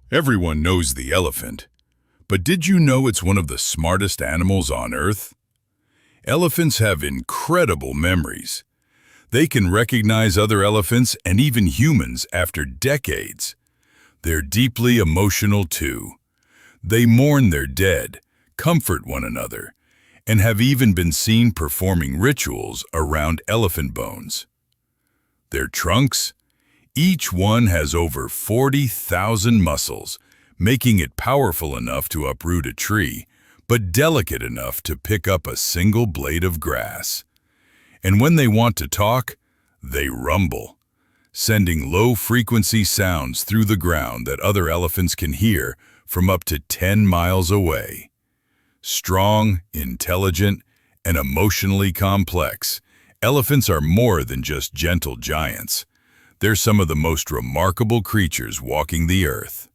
Everyone knows the elephant, but did you know it's one of the smartest animals on Earth? Elephants have incredible memories. They can recognize other elephants and even humans after decades. They're deeply emotional too. They mourn their dead, comfort one another, and have even been seen performing rituals around elephant bones. Their trunks? Each one has over 40,000 muscles, making it powerful enough to uproot a tree, but delicate enough to pick up a single blade of grass. And when they want to talk, they rumble, sending low-frequency sounds through the ground that other elephants can hear from up to 10 miles away. Strong, intelligent, and emotionally complex, elephants are more than just gentle giants. They're some of the most remarkable creatures walking the earth.